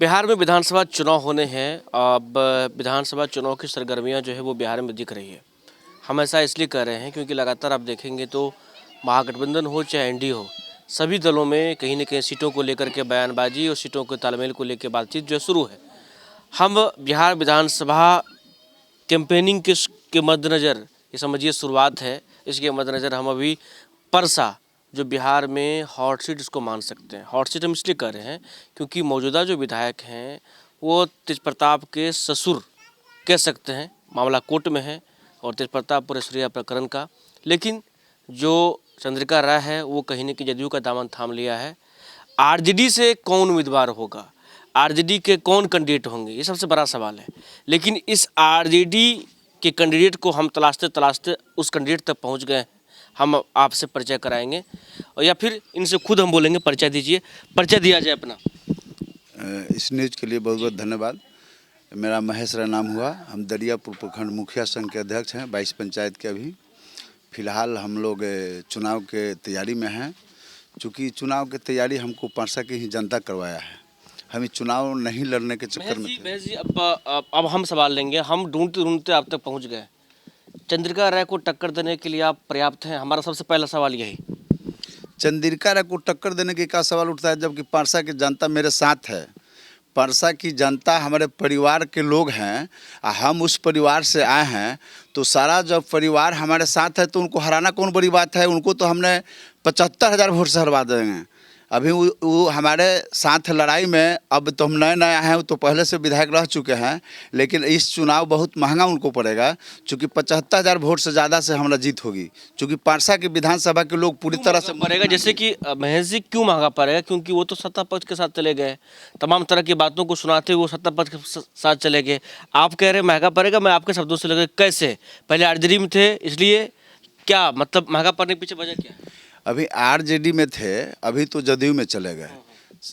बिहार में विधानसभा चुनाव होने हैं। अब विधानसभा चुनाव की सरगर्मियां जो है वो बिहार में दिख रही है। हम ऐसा इसलिए कर रहे हैं क्योंकि लगातार आप देखेंगे तो महागठबंधन हो चाहे एनडीए हो, सभी दलों में कहीं न कहीं सीटों को लेकर के बयानबाजी और सीटों के तालमेल को लेकर बातचीत जो शुरू है। हम बिहार विधानसभा कैंपेनिंग के मद्देनज़र, ये समझिए शुरुआत है, इसके मद्देनज़र हम अभी परसा जो बिहार में हॉट सीट इसको मान सकते हैं। हॉट सीट हम इसलिए कह रहे हैं क्योंकि मौजूदा जो विधायक हैं वो तेज प्रताप के ससुर कह सकते हैं। मामला कोर्ट में है और तेज प्रताप पुरेसरिया प्रकरण का, लेकिन जो चंद्रिका राय है वो कहीं न कहीं जदयू का दामन थाम लिया है। आरजेडी से कौन उम्मीदवार होगा, आरजेडी के कौन कैंडिडेट होंगे, ये सबसे बड़ा सवाल है। लेकिन इस आरजेडी के कैंडिडेट को हम तलाशते तलाशते उस कैंडिडेट तक पहुंच गए हैं। हम आपसे परिचय कराएंगे और या फिर इनसे खुद हम बोलेंगे परिचय दीजिए, परिचय दिया जाए अपना। इस न्यूज़ के लिए बहुत बहुत धन्यवाद। मेरा महेश राय नाम हुआ। हम दरियापुर प्रखंड मुखिया संघ के अध्यक्ष हैं, 22 पंचायत के। अभी फ़िलहाल हम लोग चुनाव के तैयारी में हैं। चूँकि चुनाव की तैयारी हमको परसा की ही जनता करवाया है। हम चुनाव नहीं लड़ने के चक्कर में थे। महेश जी, अब हम सवाल लेंगे। हम ढूंढते ढूंढते आप तक पहुंच गए। चंद्रिका राय को टक्कर देने के लिए आप पर्याप्त हैं? हमारा सबसे पहला सवाल यही। चंद्रिका राय को टक्कर देने के क्या सवाल उठता है, जबकि परसा की जनता मेरे साथ है। परसा की जनता हमारे परिवार के लोग हैं, हम उस परिवार से आए हैं। तो सारा जब परिवार हमारे साथ है तो उनको हराना कौन बड़ी बात है। उनको तो हमने 75,000 वोट से हरवा देंगे। अभी वो हमारे साथ लड़ाई में, अब तो हम नए नए आए हैं, तो पहले से विधायक रह चुके हैं। लेकिन इस चुनाव बहुत महंगा उनको पड़ेगा, चूँकि 75,000 वोट से ज़्यादा से हमारा जीत होगी। चूँकि परसा की विधानसभा के लोग पूरी तरह से पड़ेगा। जैसे कि महेश जी, क्यों महंगा पड़ेगा? क्योंकि वो तो सत्ता पक्ष के साथ चले गए, तमाम तरह की बातों को सुनाते हुए सत्ता पक्ष के साथ चले गए। आप कह रहे हैं महंगा पड़ेगा, मैं आपके शब्दों से लगे कैसे? पहले आरजेडी में थे, इसलिए क्या मतलब महंगा पड़ने के पीछे वजह क्या है? अभी आरजेडी में थे, अभी तो जदयू में चले गए।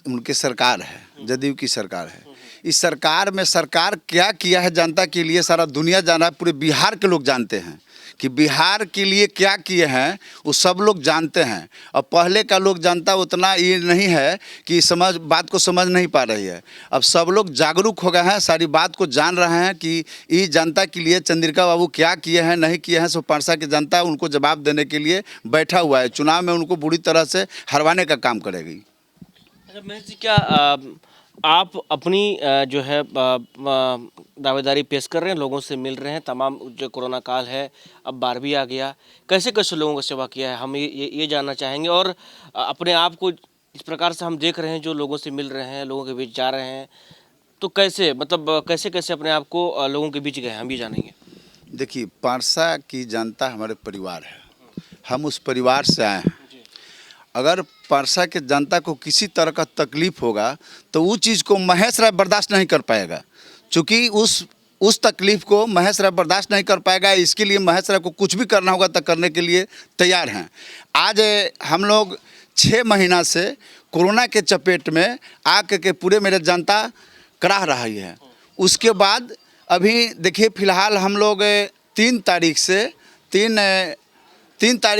उनकी सरकार है, जदयू की सरकार है। इस सरकार में सरकार क्या किया है जनता के लिए सारा दुनिया जान रहा है। पूरे बिहार के लोग जानते हैं कि बिहार के लिए क्या किए हैं, वो सब लोग जानते हैं। अब पहले का लोग जनता उतना ये नहीं है कि बात को समझ नहीं पा रही है। अब सब लोग जागरूक हो गए हैं, सारी बात को जान रहे हैं कि ये जनता के लिए चंद्रिका बाबू क्या किए हैं, नहीं किए हैं। सो परसा की जनता उनको जवाब देने के लिए बैठा हुआ है। चुनाव में उनको बुरी तरह से हरवाने का काम करेगी। अच्छा महेश जी, क्या आप अपनी जो है दावेदारी पेश कर रहे हैं, लोगों से मिल रहे हैं? तमाम जो कोरोना काल है, अब 12वीं आ गया, कैसे कैसे लोगों को सेवा किया है, हम ये जानना चाहेंगे। और अपने आप को इस प्रकार से हम देख रहे हैं, जो लोगों से मिल रहे हैं, लोगों के बीच जा रहे हैं, तो कैसे मतलब कैसे कैसे अपने आप को लोगों के बीच गए, हम ये जानेंगे। देखिए, परसा की जनता हमारे परिवार है, हम उस परिवार से आए हैं। अगर परसा के जनता को किसी तरह का तकलीफ होगा तो वो चीज़ को महेश राय बर्दाश्त नहीं कर पाएगा। चूँकि उस तकलीफ को महेश राय बर्दाश्त नहीं कर पाएगा। इसके लिए महेश राय को कुछ भी करना होगा तो करने के लिए तैयार हैं। आज हम लोग 6 महीना से कोरोना के चपेट में आकर के पूरे मेरे जनता कराह रही है। उसके बाद अभी देखिए, फिलहाल हम लोग 3 तारीख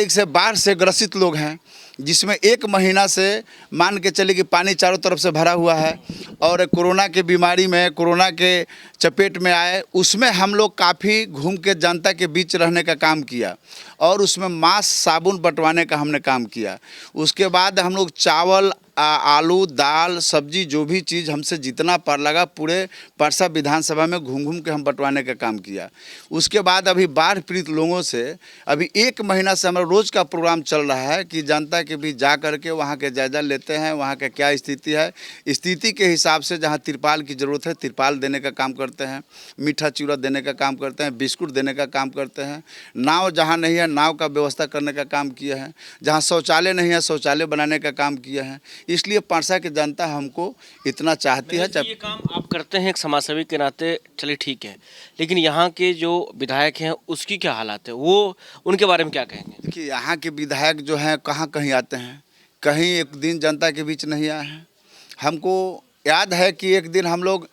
से बाढ़ से ग्रसित लोग हैं, जिसमें 1 महीना से मान के चले कि पानी चारों तरफ से भरा हुआ है। और कोरोना के बीमारी में, कोरोना के चपेट में आए, उसमें हम लोग काफ़ी घूम के जनता के बीच रहने का काम किया और उसमें मास्क साबुन बंटवाने का हमने काम किया। उसके बाद हम लोग चावल, आलू, दाल, सब्जी, जो भी चीज़ हमसे जितना पर लगा पूरे परसा विधानसभा में घूम घूम के हम बंटवाने का काम किया। उसके बाद अभी बाढ़ पीड़ित लोगों से अभी 1 महीना से हमारा रोज़ का प्रोग्राम चल रहा है कि जनता के बीच जा कर के वहाँ के जायजा लेते हैं, वहाँ का क्या स्थिति है। स्थिति के हिसाब से जहाँ तिरपाल की ज़रूरत है तिरपाल देने का काम करते हैं, मीठा चिवड़ा देने का काम करते हैं, बिस्कुट देने का काम करते हैं। नाव जहाँ नहीं है नाव का व्यवस्था करने का काम किया है। जहाँ शौचालय नहीं है शौचालय बनाने का काम किया है। इसलिए परसा की जनता हमको इतना चाहती है। ये काम आप करते हैं एक समाजसेवी के नाते, चलिए ठीक है, लेकिन यहाँ के जो विधायक हैं उसकी क्या हालात है, वो उनके बारे में क्या कहेंगे? देखिए, यहाँ के विधायक जो हैं कहाँ कहीं आते हैं, कहीं एक दिन जनता के बीच नहीं आए हैं। हमको याद है कि एक दिन हम लोग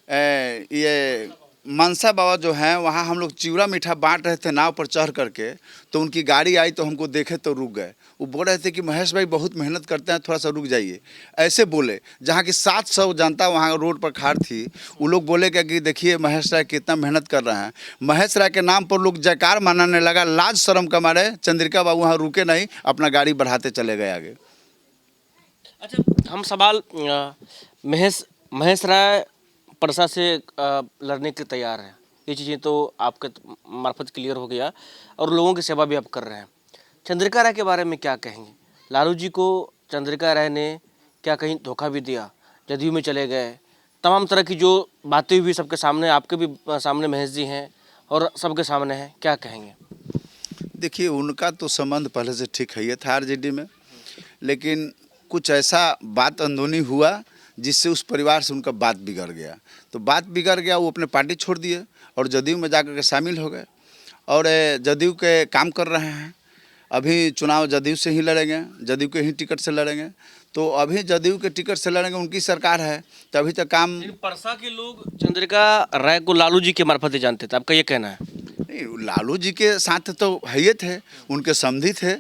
ये मनसा बाबा जो हैं वहाँ हम लोग चिवड़ा मीठा बांट रहे थे नाव पर चढ़ करके, तो उनकी गाड़ी आई तो हमको देखे तो रुक गए। वो बोल रहे थे कि महेश भाई बहुत मेहनत करते हैं, थोड़ा सा रुक जाइए, ऐसे बोले। जहाँ की 700 जनता वहाँ रोड पर खड़ी थी, वो लोग बोले कि देखिए महेश राय कितना मेहनत कर रहे हैं। महेश राय के नाम पर लोग जयकार मनाने लगा। लाज शर्म के मारे चंद्रिका बाबू वहाँ रुके नहीं, अपना गाड़ी बढ़ाते चले गए आगे। अच्छा, हम सवाल महेश राय परसा से लड़ने के तैयार हैं, ये चीज़ें तो आपके मार्फत क्लियर हो गया और लोगों की सेवा भी आप कर रहे हैं। चंद्रिका राय के बारे में क्या कहेंगे? लालू जी को चंद्रिका राय ने क्या कहीं धोखा भी दिया? जदयू में चले गए, तमाम तरह की जो बातें हुई सबके सामने, आपके भी सामने महेश जी हैं और सबके सामने हैं, क्या कहेंगे? देखिए, उनका तो संबंध पहले से ठीक है था आरजेडी में, लेकिन कुछ ऐसा बात अंदरूनी हुआ जिससे उस परिवार से उनका बात बिगड़ गया। तो बात बिगड़ गया, वो अपने पार्टी छोड़ दिए और जदयू में जाकर के शामिल हो गए और जदयू के काम कर रहे हैं। अभी चुनाव जदयू से ही लड़ेंगे, जदयू के ही टिकट से लड़ेंगे। तो अभी जदयू के टिकट से लड़ेंगे, उनकी सरकार है, तो अभी तक काम। परसा के लोग चंद्रिका राय को लालू जी के मार्फत ही जानते थे, आपका ये कहना है? नहीं, लालू जी के साथ तो है ही थे, उनके समधी थे,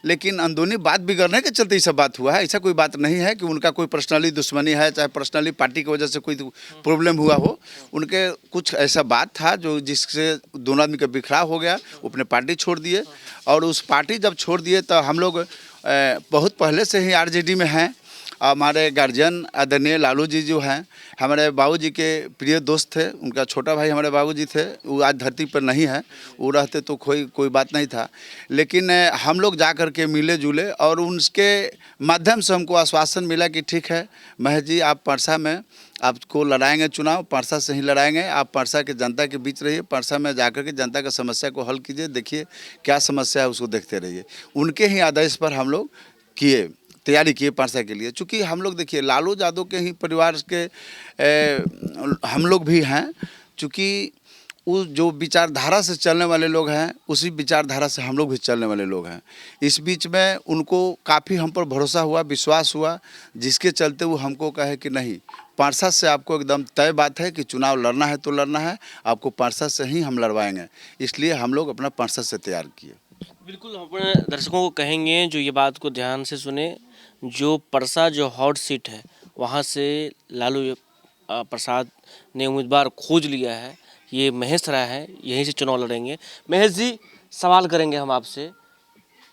लेकिन अंदरूनी बात बिगड़ने के चलते ये सब बात हुआ है। ऐसा कोई बात नहीं है कि उनका कोई पर्सनली दुश्मनी है, चाहे पर्सनली पार्टी की वजह से कोई प्रॉब्लम हुआ हो। उनके कुछ ऐसा बात था जो जिससे दोनों आदमी का बिखराव हो गया, वो अपने पार्टी छोड़ दिए। और उस पार्टी जब छोड़ दिए तो हम लोग बहुत पहले से ही आरजेडी में हैं। हमारे गार्जियन आदरणीय लालू जी जो हैं, हमारे बाबूजी के प्रिय दोस्त थे, उनका छोटा भाई हमारे बाबूजी थे। वो आज धरती पर नहीं है, वो रहते तो कोई बात नहीं था। लेकिन हम लोग जा कर के मिले जुले और उनके माध्यम से हमको आश्वासन मिला कि ठीक है महेश जी, आप परसा में आपको लड़ाएंगे चुनाव, परसा से ही लड़ाएंगे। आप परसा के जनता के बीच रहिए, परसा में जाकर के जनता का समस्या को हल कीजिए, देखिए क्या समस्या है उसको देखते रहिए। उनके ही आदेश पर हम लोग तैयारी किए परसा के लिए। चूँकि हम लोग देखिए लालू यादव के ही परिवार के हम लोग भी हैं। चूँकि वो जो विचारधारा से चलने वाले लोग हैं, उसी विचारधारा से हम लोग भी चलने वाले लोग हैं। इस बीच में उनको काफ़ी हम पर भरोसा हुआ, विश्वास हुआ, जिसके चलते वो हमको कहे कि नहीं, परसा से आपको एकदम तय बात है कि चुनाव लड़ना है तो लड़ना है, आपको परसा से ही हम लड़वाएंगे। इसलिए हम लोग अपना परसा से तैयार किए। बिल्कुल, हम अपने दर्शकों को कहेंगे जो ये बात को ध्यान से सुने, जो परसा जो हॉट सीट है वहाँ से लालू प्रसाद ने उम्मीदवार खोज लिया है, ये महेश राय है, यहीं से चुनाव लड़ेंगे। महेश जी, सवाल करेंगे हम आपसे,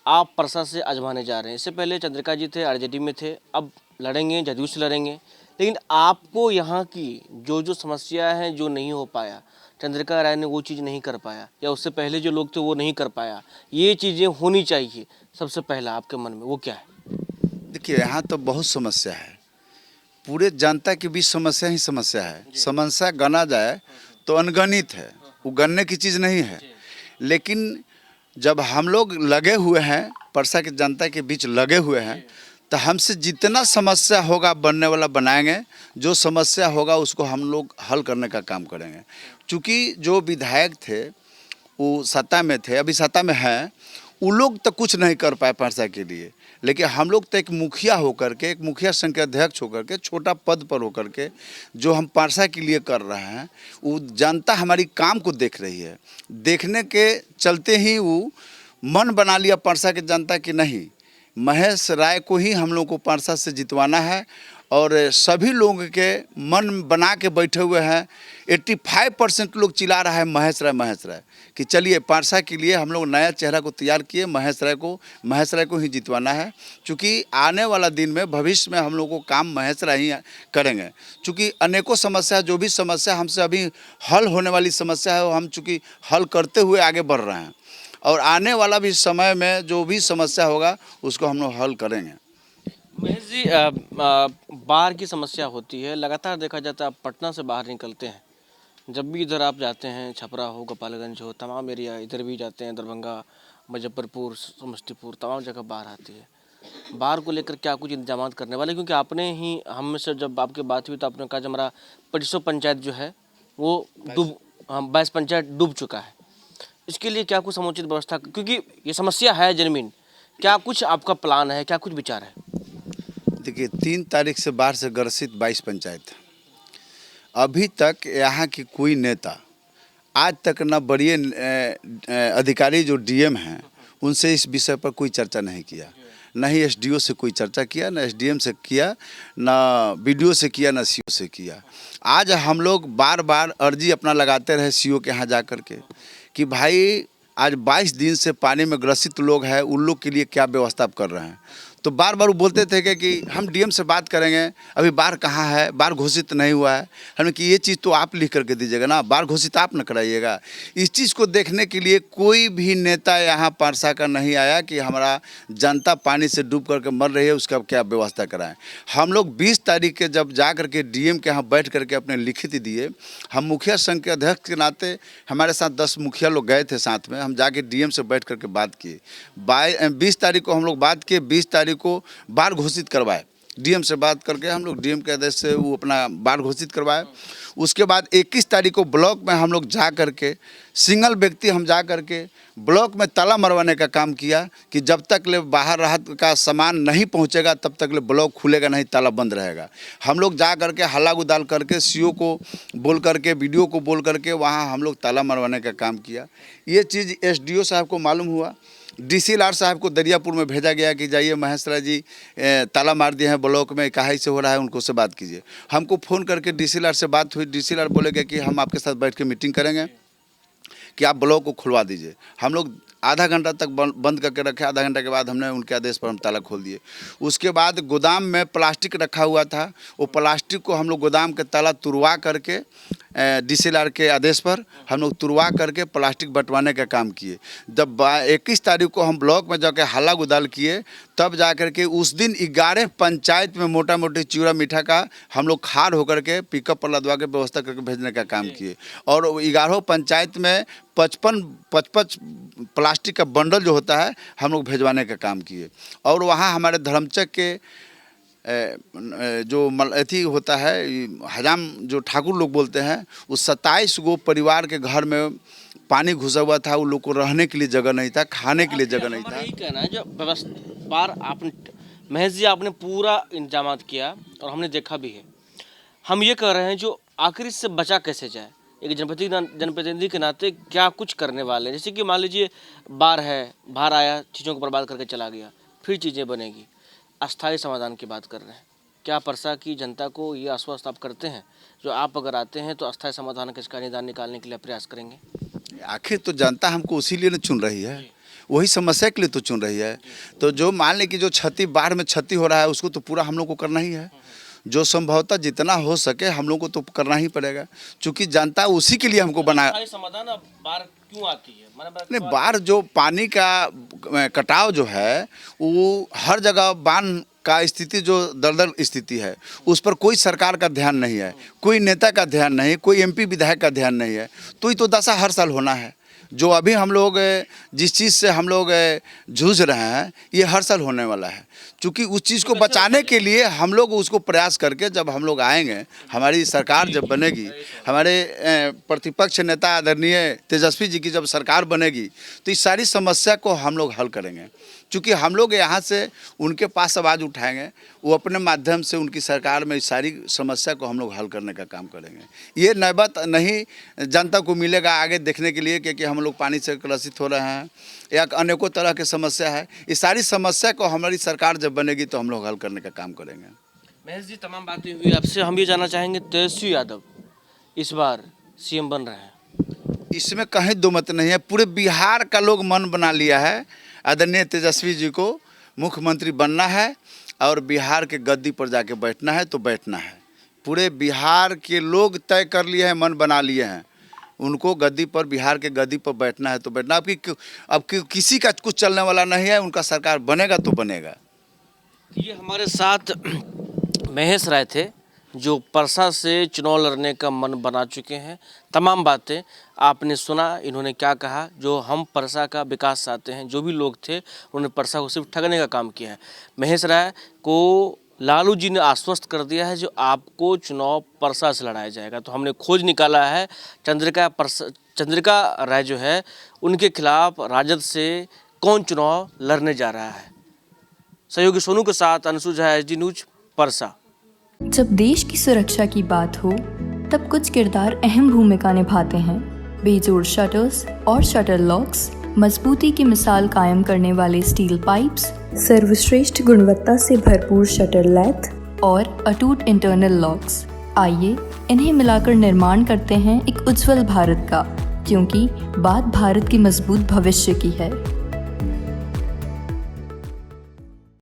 आप परसा से आजमाने जा रहे हैं। इससे पहले चंद्रिका जी थे, आरजेडी में थे, अब लड़ेंगे, जदयू से लड़ेंगे, लेकिन आपको यहाँ की जो समस्या है, जो नहीं हो पाया, चंद्रिका राय ने वो चीज़ नहीं कर पाया, या उससे पहले जो लोग थे वो नहीं कर पाया, ये चीज़ें होनी चाहिए, सबसे पहला आपके मन में वो क्या है? देखिए, यहाँ तो बहुत समस्या है, पूरे जनता के बीच समस्या ही समस्या है। समस्या गना जाए तो अनगणित है, वो गणने की चीज़ नहीं है। लेकिन जब हम लोग लगे हुए हैं, परसा की जनता के बीच लगे हुए हैं, तो हमसे जितना समस्या होगा बनने वाला बनाएंगे, जो समस्या होगा उसको हम लोग हल करने का काम करेंगे। क्योंकि जो विधायक थे वो सत्ता में थे, अभी सत्ता में हैं, वो लोग तो कुछ नहीं कर पाए परसा के लिए, लेकिन हम लोग तो एक मुखिया होकर के, एक मुखिया संघ के अध्यक्ष होकर के, छोटा पद पर होकर के जो हम परसा के लिए कर रहे हैं, वो जनता हमारी काम को देख रही है। देखने के चलते ही वो मन बना लिया परसा के जनता की नहीं, महेश राय को ही हम लोग को परसा से जितवाना है। और सभी लोग के मन बना के बैठे हुए हैं। 85% लोग चिल्ला रहा है महेश राय कि चलिए परसा के लिए हम लोग नया चेहरा को तैयार किए, महेश राय को ही जितवाना है। क्योंकि आने वाला दिन में, भविष्य में हम लोग को काम महेश राय ही करेंगे। क्योंकि अनेकों समस्या, जो भी समस्या हमसे अभी हल होने वाली समस्या है, वो हम चूँकि हल करते हुए आगे बढ़ रहे हैं, और आने वाला भी समय में जो भी समस्या होगा उसको हम लोग हल करेंगे। महेश जी, बाढ़ की समस्या होती है, लगातार देखा जाता है, आप पटना से बाहर निकलते हैं, जब भी इधर आप जाते हैं, छपरा हो, गोपालगंज हो, तमाम एरिया इधर भी जाते हैं, दरभंगा, मुजफ्फरपुर, समस्तीपुर, तमाम जगह बाढ़ आती है। बाढ़ को लेकर क्या कुछ इंतजाम करने वाले? क्योंकि आपने ही हम से जब आपकी बात हुई तो आपने कहा हमारा 2500 पंचायत जो है वो 22 पंचायत डूब चुका है, इसके लिए क्या कुछ समुचित व्यवस्था, क्योंकि ये समस्या है जेन्युइन, क्या कुछ आपका प्लान है, क्या कुछ विचार है? देखिए, 3 तारीख से बाढ़ से ग्रसित 22 पंचायत, अभी तक यहाँ की कोई नेता, आज तक न बड़ी अधिकारी जो डीएम हैं उनसे इस विषय पर कोई चर्चा नहीं किया, न ही एसडीओ से कोई चर्चा किया, न एसडीएम से किया, न बीडीओ से किया, न सीओ से किया। आज हम लोग बार बार अर्जी अपना लगाते रहे सीओ के यहाँ जा कर के कि भाई आज 22 दिन से पानी में ग्रसित लोग हैं, उन लोग के लिए क्या व्यवस्था आप कर रहे हैं। तो बार बार वो बोलते थे कि हम डीएम से बात करेंगे, अभी बाढ़ कहाँ है, बाढ़ घोषित नहीं हुआ है। हमने कि ये चीज़ तो आप लिख करके दीजिएगा ना, बाढ़ घोषित आप न कराइएगा। इस चीज़ को देखने के लिए कोई भी नेता यहाँ परसा का नहीं आया कि हमारा जनता पानी से डूब करके मर रही है, उसका क्या व्यवस्था कराएं। हम लोग 20 तारीख के जब जा करके डीएम के यहाँ बैठ करके अपने लिखित दिए, हम मुखिया संघ के अध्यक्ष के नाते हमारे साथ 10 मुखिया लोग गए थे साथ में, हम जाके डीएम से बैठ करके बात किए। 20 तारीख को हम लोग बात किए, 20 तारीख को बाढ़ घोषित करवाए। डीएम से बात करके हम लोग डीएम के आदेश से वो अपना बाढ़ घोषित करवाए। उसके बाद 21 तारीख को ब्लॉक में हम लोग जा करके सिंगल व्यक्ति हम जा करके ब्लॉक में ताला मरवाने का काम किया कि जब तक ले बाहर राहत का सामान नहीं पहुंचेगा तब तक ले ब्लॉक खुलेगा नहीं, ताला बंद रहेगा। हम लोग जा करके हल्ला गुदाल करके सीओ को बोल करके, बीडीओ को बोल करके वहाँ हम लोग ताला मरवाने का काम किया। ये चीज़ एसडीओ साहब को मालूम हुआ, डीसीएलआर साहब को दरियापुर में भेजा गया कि जाइए महेश राय जी ताला मार दिए हैं ब्लॉक में, काहे से हो रहा है, उनको से बात कीजिए। हमको फ़ोन करके डीसीएलआर से बात हुई, डीसीएलआर बोलेगे कि हम आपके साथ बैठ के मीटिंग करेंगे कि आप ब्लॉक को खुलवा दीजिए। हम लोग आधा घंटा तक बंद करके रखे, आधा घंटा के बाद हमने उनके आदेश पर हम ताला खोल दिए। उसके बाद गोदाम में प्लास्टिक रखा हुआ था, वो प्लास्टिक को हम लोग गोदाम के ताला तुड़वा करके डीसीएलआर के आदेश पर हम लोग तुड़वा करके प्लास्टिक बंटवाने का काम किए। जब 21 तारीख को हम ब्लॉक में जाकर हल्ला गुदाल किए, तब जा कर के उस दिन 11 पंचायत में मोटा मोटी चिवड़ा मीठा का हम लोग खाड़ होकर के पिकअप पर लदवा के व्यवस्था करके भेजने का काम किए। और 11 पंचायत में 55 प्लास्टिक का बंडल जो होता है हम लोग भेजवाने का काम किए। और वहाँ हमारे धर्मचक के जो अथी होता है हजाम जो ठाकुर लोग बोलते हैं, उस 27 गो परिवार के घर में पानी घुसा हुआ था, उन लोग को रहने के लिए जगह नहीं था, खाने के लिए जगह नहीं था। यही कहना है जो व्यवस्था आपने महेश जी आपने पूरा इंतजाम किया और हमने देखा भी है। हम ये कह रहे हैं जो आखिर इससे बचा कैसे जाए, एक जनप्रतिनिधि के नाते क्या कुछ करने वाले हैं। जैसे कि मान लीजिए बाढ़ है, बाहर आया, चीज़ों को बर्बाद करके चला गया, फिर चीज़ें बनेगी। अस्थायी समाधान की बात कर रहे हैं, क्या परसा की जनता को ये आश्वस्त आप करते हैं जो आप अगर आते हैं तो अस्थायी समाधान का इसका निदान निकालने के लिए प्रयास करेंगे? आखिर तो जनता हमको उसी लिए चुन रही है, वही समस्या के लिए तो चुन रही है। तो जो मान लें कि जो क्षति बाढ़ में क्षति हो रहा है उसको तो पूरा हम लोग को करना ही है। जो संभवतः जितना हो सके हम लोग को तो करना ही पड़ेगा, क्योंकि जनता उसी के लिए हमको बना। समाधान अब बाढ़ क्यों आती है? नहीं, बाढ़ जो पानी का कटाव जो है वो हर जगह बांध का स्थिति जो दलदल स्थिति है उस पर कोई सरकार का ध्यान नहीं है, कोई नेता का ध्यान नहीं, कोई एमपी विधायक का ध्यान नहीं है। तो ये तो दशा हर साल होना है। जो अभी हम लोग जिस चीज़ से हम लोग जूझ रहे हैं ये हर साल होने वाला है। क्योंकि उस चीज़ को बचाने के लिए हम लोग उसको प्रयास करके जब हम लोग आएंगे, हमारी सरकार जब बनेगी, हमारे प्रतिपक्ष नेता आदरणीय तेजस्वी जी की जब सरकार बनेगी तो इस सारी समस्या को हम लोग हल करेंगे। क्योंकि हम लोग यहाँ से उनके पास आवाज़ उठाएंगे, वो अपने माध्यम से उनकी सरकार में इस सारी समस्या को हम लोग हल करने का काम करेंगे। ये नौबत नहीं जनता को मिलेगा आगे देखने के लिए कि हम लोग पानी से ग्रसित हो रहे हैं या अनेकों तरह की समस्या है। इस सारी समस्या को हमारी सरकार जब बनेगी तो हम लोग हल करने का काम करेंगे। महेश जी, तमाम बातें हुई आपसे, हम ये जानना चाहेंगे तेजस्वी यादव इस बार सीएम बन रहे हैं? इसमें कहीं दो मत नहीं है, पूरे बिहार का लोग मन बना लिया है आदरणीय तेजस्वी जी को मुख्यमंत्री बनना है और बिहार के गद्दी पर जाके बैठना है तो बैठना है। पूरे बिहार के लोग तय कर लिए हैं, मन बना लिए हैं, उनको गद्दी पर, बिहार के गद्दी पर बैठना है तो बैठना। अब किसी का कुछ चलने वाला नहीं है, उनका सरकार बनेगा तो बनेगा। ये हमारे साथ महेश राय थे जो परसा से चुनाव लड़ने का मन बना चुके हैं। तमाम बातें आपने सुना, इन्होंने क्या कहा। जो हम परसा का विकास चाहते हैं, जो भी लोग थे उन्होंने परसा को सिर्फ ठगने का काम किया है। महेश राय को लालू जी ने आश्वस्त कर दिया है जो आपको चुनाव परसा से लड़ाया जाएगा। तो हमने खोज निकाला है चंद्रिका राय जो है उनके खिलाफ राजद से कौन चुनाव लड़ने जा रहा है। सहयोगी सोनू के साथ अंशु झा, एचडी न्यूज, परसा। जब देश की सुरक्षा की बात हो तब कुछ किरदार अहम भूमिका निभाते हैं। बेजोड़ शटर्स और शटर लॉक्स, मजबूती की मिसाल कायम करने वाले स्टील पाइप्स, सर्वश्रेष्ठ गुणवत्ता से भरपूर शटर लैथ और अटूट इंटरनल लॉक्स। आइए इन्हें मिलाकर निर्माण करते हैं एक उज्जवल भारत का, क्योंकि बात भारत की मजबूत भविष्य की है।